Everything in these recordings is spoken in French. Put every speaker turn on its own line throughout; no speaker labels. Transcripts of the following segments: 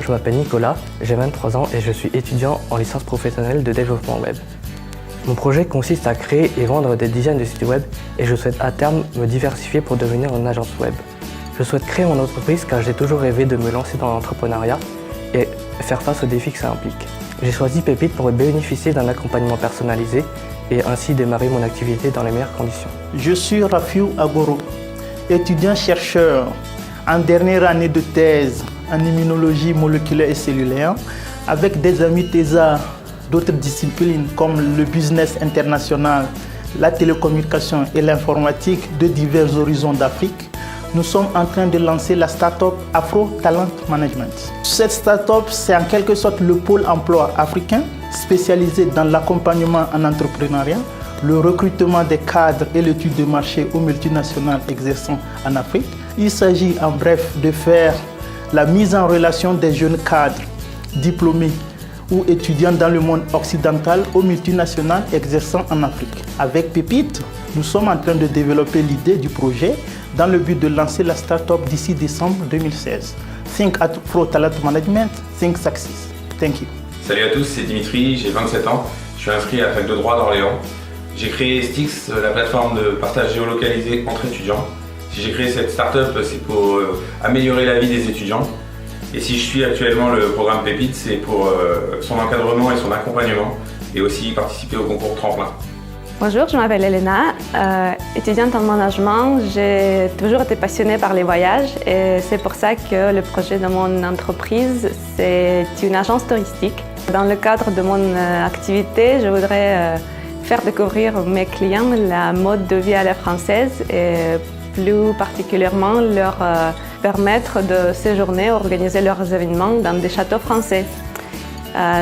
je m'appelle Nicolas, j'ai 23 ans et je suis étudiant en licence professionnelle de développement web. Mon projet consiste à créer et vendre des dizaines de sites web et je souhaite à terme me diversifier pour devenir une agence web. Je souhaite créer mon entreprise car j'ai toujours rêvé de me lancer dans l'entrepreneuriat et faire face aux défis que ça implique. J'ai choisi Pépite pour bénéficier d'un accompagnement personnalisé et ainsi démarrer mon activité dans les meilleures conditions.
Je suis Rafiou Agoro, étudiant-chercheur en dernière année de thèse en immunologie moléculaire et cellulaire, avec des amis thésards d'autres disciplines comme le business international, la télécommunication et l'informatique de divers horizons d'Afrique. Nous sommes en train de lancer la start-up Afro Talent Management. Cette start-up, c'est en quelque sorte le pôle emploi africain spécialisé dans l'accompagnement en entrepreneuriat, le recrutement des cadres et l'étude de marché aux multinationales exerçant en Afrique. Il s'agit en bref de faire la mise en relation des jeunes cadres diplômés ou étudiants dans le monde occidental aux multinationales exerçant en Afrique. Avec Pépite, nous sommes en train de développer l'idée du projet dans le but de lancer la start-up d'ici décembre 2016. Think Afro Talent Management, think success. Thank you.
Salut à tous, c'est Dimitri, j'ai 27 ans, je suis inscrit à la fac de droit d'Orléans. J'ai créé Stix, la plateforme de partage géolocalisé entre étudiants. Si j'ai créé cette start-up, c'est pour améliorer la vie des étudiants. Et si je suis actuellement le programme Pépite, c'est pour son encadrement et son accompagnement, et aussi participer au concours Tremplin.
Bonjour, je m'appelle Elena, étudiante en management. J'ai toujours été passionnée par les voyages et c'est pour ça que le projet de mon entreprise, c'est une agence touristique. Dans le cadre de mon activité, je voudrais faire découvrir mes clients la mode de vie à la française et plus particulièrement leur permettre de séjourner, organiser leurs événements dans des châteaux français.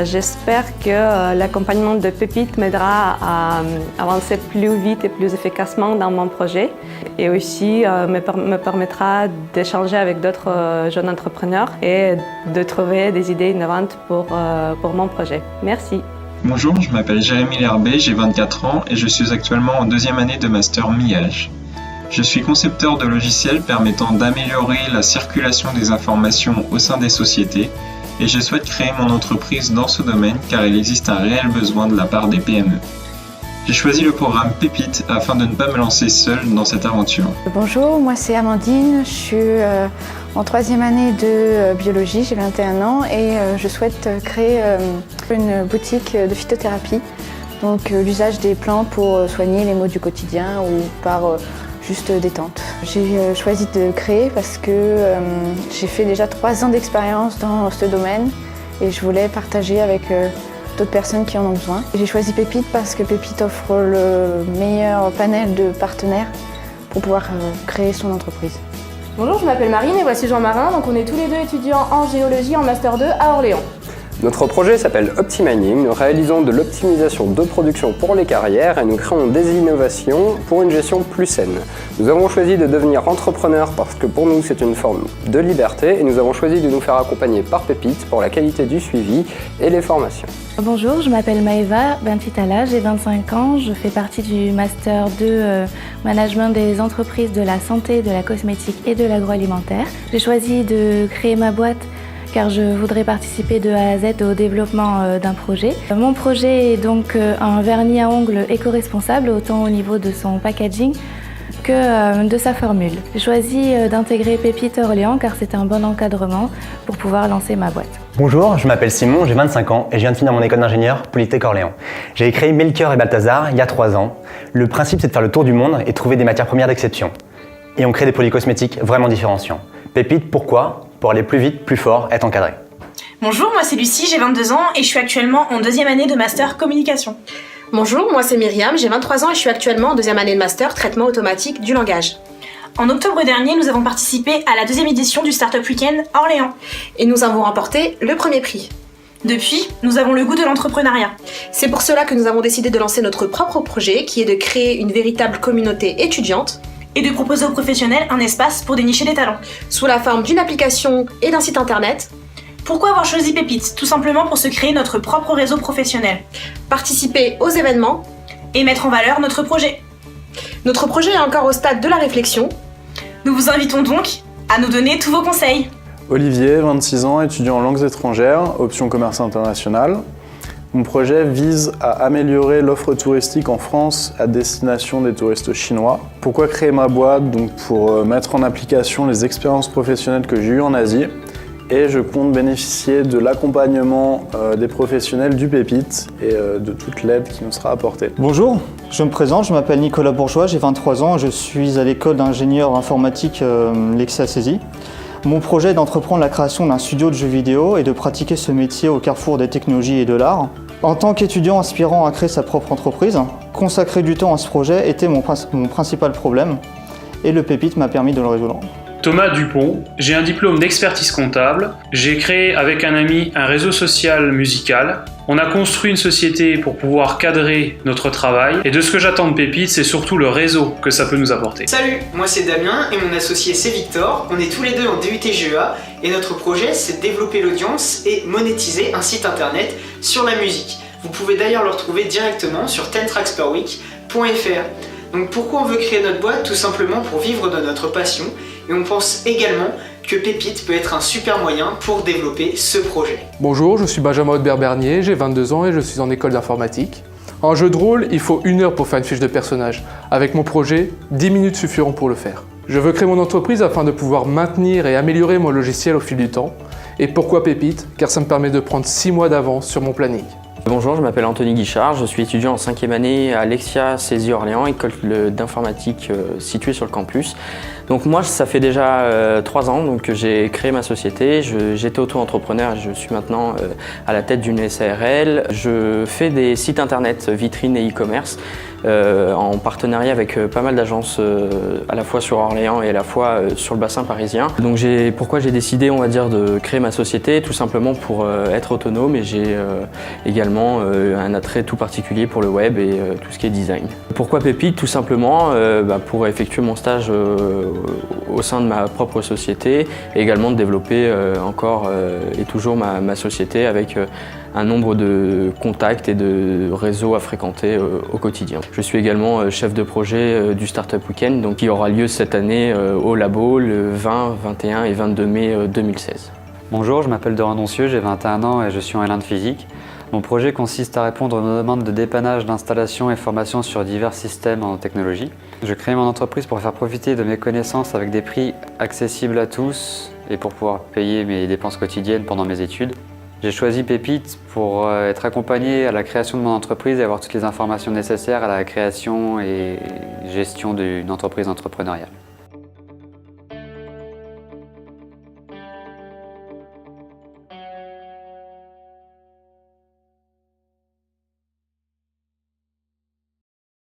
J'espère que l'accompagnement de Pépite m'aidera à avancer plus vite et plus efficacement dans mon projet et aussi me permettra d'échanger avec d'autres jeunes entrepreneurs et de trouver des idées innovantes pour mon projet. Merci.
Bonjour, je m'appelle Jérémy Lerbet, j'ai 24 ans et je suis actuellement en deuxième année de master MIAGE. Je suis concepteur de logiciels permettant d'améliorer la circulation des informations au sein des sociétés et je souhaite créer mon entreprise dans ce domaine car il existe un réel besoin de la part des PME. J'ai choisi le programme Pépite afin de ne pas me lancer seule dans cette aventure.
Bonjour, moi c'est Amandine, je suis en troisième année de biologie, j'ai 21 ans et je souhaite créer une boutique de phytothérapie. Donc l'usage des plantes pour soigner les maux du quotidien ou par juste détente. J'ai choisi de créer parce que j'ai fait déjà 3 ans d'expérience dans ce domaine et je voulais partager avec d'autres personnes qui en ont besoin. J'ai choisi Pépite parce que Pépite offre le meilleur panel de partenaires pour pouvoir créer son entreprise.
Bonjour, je m'appelle Marine et voici Jean-Marin, donc on est tous les deux étudiants en géologie en Master 2 à Orléans.
Notre projet s'appelle OptiMining. Nous réalisons de l'optimisation de production pour les carrières et nous créons des innovations pour une gestion plus saine. Nous avons choisi de devenir entrepreneurs parce que pour nous c'est une forme de liberté et nous avons choisi de nous faire accompagner par Pépite pour la qualité du suivi et les formations.
Bonjour, je m'appelle Maëva Bentitala, j'ai 25 ans, je fais partie du Master 2 Management des entreprises de la santé, de la cosmétique et de l'agroalimentaire. J'ai choisi de créer ma boîte car je voudrais participer de A à Z au développement d'un projet. Mon projet est donc un vernis à ongles éco-responsable, autant au niveau de son packaging que de sa formule. J'ai choisi d'intégrer Pépite Orléans car c'est un bon encadrement pour pouvoir lancer ma boîte.
Bonjour, je m'appelle Simon, j'ai 25 ans et je viens de finir mon école d'ingénieur Polytech Orléans. J'ai créé Melchior et Balthazar il y a 3 ans. Le principe c'est de faire le tour du monde et trouver des matières premières d'exception. Et on crée des produits cosmétiques vraiment différenciants. Pépite, pourquoi ? Pour aller plus vite, plus fort, être encadré.
Bonjour, moi c'est Lucie, j'ai 22 ans et je suis actuellement en deuxième année de master communication.
Bonjour, moi c'est Myriam, j'ai 23 ans et je suis actuellement en deuxième année de master traitement automatique du langage.
En octobre dernier, nous avons participé à la 2e édition du Startup Weekend Orléans.
Et nous avons remporté le premier prix.
Depuis, nous avons le goût de l'entrepreneuriat.
C'est pour cela que nous avons décidé de lancer notre propre projet qui est de créer une véritable communauté étudiante
et de proposer aux professionnels un espace pour dénicher des talents.
Sous la forme d'une application et d'un site internet.
Pourquoi avoir choisi Pépite ? Tout simplement pour se créer notre propre réseau professionnel.
Participer aux événements.
Et mettre en valeur notre projet.
Notre projet est encore au stade de la réflexion.
Nous vous invitons donc à nous donner tous vos conseils.
Olivier, 26 ans, étudiant en langues étrangères, option commerce international. Mon projet vise à améliorer l'offre touristique en France à destination des touristes chinois. Pourquoi créer ma boîte? Donc pour mettre en application les expériences professionnelles que j'ai eues en Asie. Et je compte bénéficier de l'accompagnement des professionnels du Pépite et de toute l'aide qui nous sera apportée.
Bonjour, je me présente, je m'appelle Nicolas Bourgeois, j'ai 23 ans, je suis à l'école d'ingénieur informatique Lexia Césy. Mon projet est d'entreprendre la création d'un studio de jeux vidéo et de pratiquer ce métier au carrefour des technologies et de l'art. En tant qu'étudiant aspirant à créer sa propre entreprise, consacrer du temps à ce projet était mon principal problème et le Pépite m'a permis de le résoudre.
Thomas Dupont, j'ai un diplôme d'expertise comptable, j'ai créé avec un ami un réseau social musical, on a construit une société pour pouvoir cadrer notre travail et de ce que j'attends de Pépite, c'est surtout le réseau que ça peut nous apporter.
Salut, moi c'est Damien et mon associé c'est Victor, on est tous les deux en DUT GEA et notre projet c'est de développer l'audience et monétiser un site internet sur la musique. Vous pouvez d'ailleurs le retrouver directement sur 10tracksperweek.fr. Donc pourquoi on veut créer notre boîte? Tout simplement pour vivre de notre passion. Et on pense également que Pépite peut être un super moyen pour développer ce projet.
Bonjour, je suis Benjamin Audebert-Bernier, j'ai 22 ans et je suis en école d'informatique. En jeu de rôle, il faut 1 heure pour faire une fiche de personnage. Avec mon projet, 10 minutes suffiront pour le faire. Je veux créer mon entreprise afin de pouvoir maintenir et améliorer mon logiciel au fil du temps. Et pourquoi Pépite? Car ça me permet de prendre 6 mois d'avance sur mon planning.
Bonjour, je m'appelle Anthony Guichard, je suis étudiant en 5e année à Lexia Césy Orléans, école d'informatique située sur le campus. Donc moi, ça fait déjà 3 ans que j'ai créé ma société, j'étais auto-entrepreneur et je suis maintenant à la tête d'une SARL. Je fais des sites internet, vitrines et e-commerce en partenariat avec pas mal d'agences à la fois sur Orléans et à la fois sur le bassin parisien. Donc pourquoi j'ai décidé, on va dire, de créer ma société? Tout simplement pour être autonome et j'ai également un attrait tout particulier pour le web et tout ce qui est design. Pourquoi Pépite? Tout simplement pour effectuer mon stage au sein de ma propre société et également de développer encore et toujours ma société avec un nombre de contacts et de réseaux à fréquenter au quotidien. Je suis également chef de projet du Startup Weekend qui aura lieu cette année au Labo le 20, 21 et 22 mai 2016.
Bonjour, je m'appelle Dorin Doncieux, j'ai 21 ans et je suis en L1 de physique. Mon projet consiste à répondre aux demandes de dépannage, d'installation et formation sur divers systèmes en technologie. Je crée mon entreprise pour faire profiter de mes connaissances avec des prix accessibles à tous et pour pouvoir payer mes dépenses quotidiennes pendant mes études. J'ai choisi Pépite pour être accompagné à la création de mon entreprise et avoir toutes les informations nécessaires à la création et gestion d'une entreprise entrepreneuriale.